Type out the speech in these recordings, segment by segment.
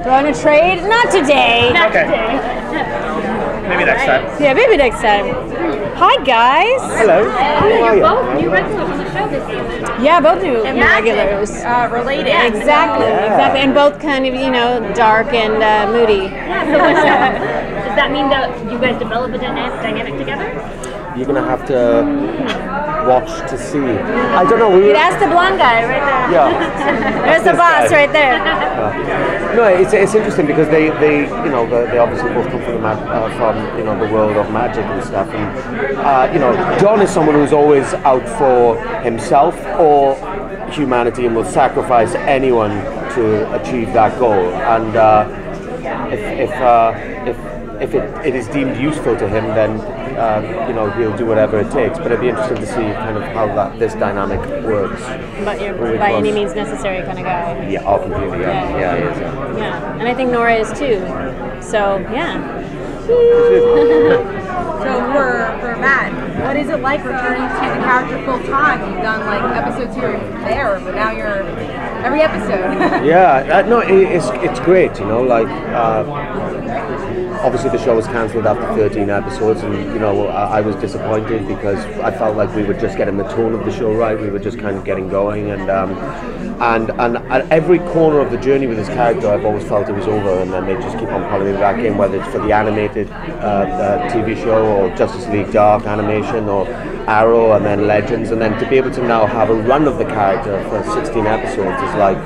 Throwing a trade? Not today. Not today. Maybe next time. Yeah, maybe next time. Hi, guys. Hello. You're both new regulars on the show this season. Yeah, both new regulars. Related. Exactly, exactly. And both kind of, dark and moody. Yeah, so does that mean that you guys develop a dynamic together? You're going to have to watch to see. I don't know. That's the blonde guy right there. Yeah. There's the boss right there. No, it's interesting because they obviously both come from the world of magic and stuff, and John is someone who's always out for himself or humanity and will sacrifice anyone to achieve that goal. And if it is deemed useful to him, then he'll do whatever it takes. But it'd be interesting to see kind of how this dynamic works. But you're by any means necessary kind of guy. Yeah, completely. Yeah, he is. Yeah, and I think Nora is too. So yeah. So for Matt, what is it like returning to the character full time? You've done like episodes here and there, but now you're every episode. Yeah, no, it's great. Obviously the show was cancelled after 13 episodes, and I was disappointed because I felt like we were just getting the tone of the show right. We were just kind of getting going, and at every corner of the journey with this character, I've always felt it was over, and then they just keep on pulling me back in, whether it's for the animated TV show or Justice League Dark animation or Arrow and then Legends, and then to be able to now have a run of the character for 16 episodes is like,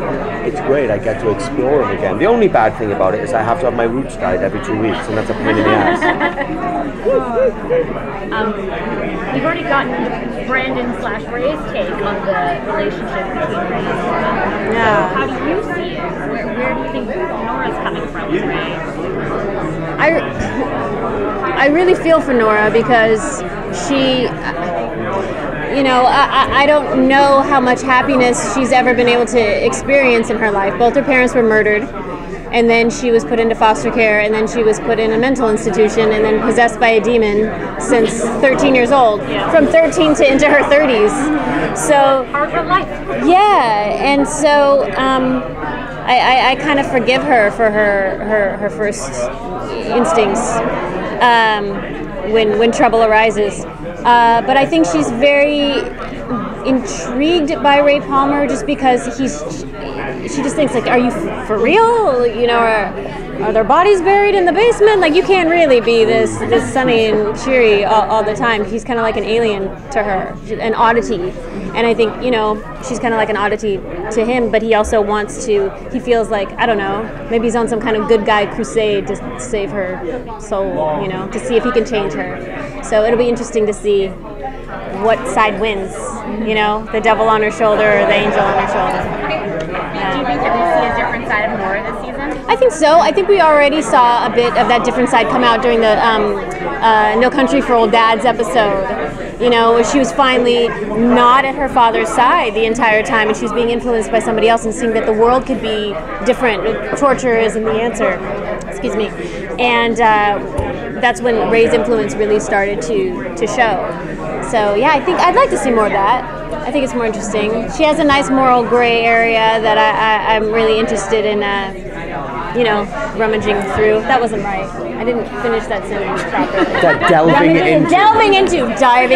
it's great. I get to explore him again. The only bad thing about it is I have to have my roots dyed every 2 weeks, and that's a pain in the ass. We've already gotten Brandon/Ray's take on the relationship between Ray and Nora. Yeah. So how do you see it? Where do you think Nora's coming from with Ray? I really feel for Nora because she, I don't know how much happiness she's ever been able to experience in her life. Both her parents were murdered, and then she was put into foster care, and then she was put in a mental institution, and then possessed by a demon since 13 years old. Yeah. From 13 to into her 30s. So Part of her life. yeah, and so I kind of forgive her for her first instincts when trouble arises. But I think she's very intrigued by Ray Palmer just because she just thinks like, are you for real? Are their bodies buried in the basement? Like, you can't really be this sunny and cheery all the time. He's kind of like an alien to her, an oddity. And I think, she's kind of like an oddity to him, but he also he feels like, I don't know, maybe he's on some kind of good guy crusade to save her soul, to see if he can change her. So it'll be interesting to see what side wins, the devil on her shoulder or the angel on her shoulder. Do you think that we see a different side of Nora this season? I think so. I think we already saw a bit of that different side come out during the No Country for Old Dads episode. Where she was finally not at her father's side the entire time, and she was being influenced by somebody else and seeing that the world could be different. Torture isn't the answer. Excuse me. And that's when Ray's influence really started to show. So yeah, I think I'd like to see more of that. I think it's more interesting. She has a nice moral gray area that I'm really interested in, rummaging through. That wasn't right. I didn't finish that sentence properly. Diving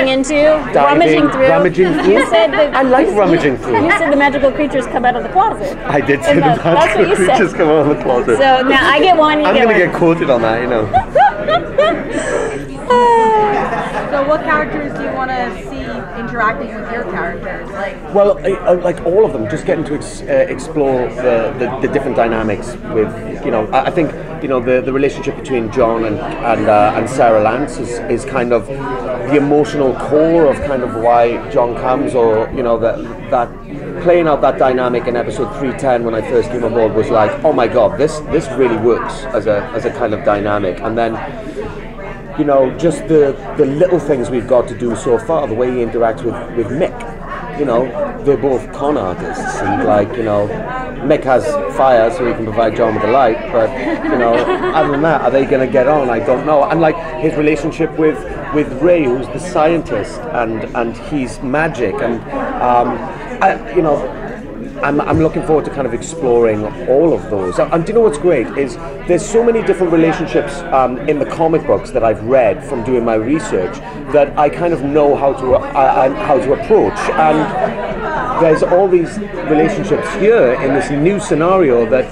into. Rummaging through. Rummaging through. You said I like rummaging through. You said the magical creatures come out of the closet. I did say the magical creatures come out of the closet. So now I get one, you I'm get going one. to get quoted on that, So what characters do you want to see interacting with your characters? Well, like all of them, just getting to explore the different dynamics with, I think, the relationship between John and Sarah Lance is kind of the emotional core of kind of why John comes, or, that playing out that dynamic in episode 310 when I first came on board was like, oh my God, this really works as a kind of dynamic. And then, just the little things we've got to do so far, the way he interacts with Mick. They're both con artists, and Mick has fire so he can provide John with the light, but other than that, are they going to get on? I don't know. And his relationship with Ray, who's the scientist, and he's magic, and I'm looking forward to kind of exploring all of those. And do you know what's great is there's so many different relationships in the comic books that I've read from doing my research that I kind of know how to approach. And there's all these relationships here in this new scenario that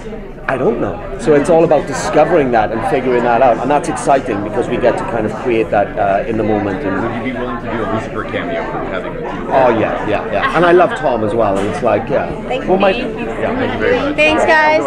I don't know. So it's all about discovering that and figuring that out, and that's exciting because we get to kind of create that in the moment. And would you be willing to do a Lucifer cameo for having the two? Oh yeah. And I love Tom as well, and it's like, yeah. Thank well, you. Thank you very much. Thanks, guys.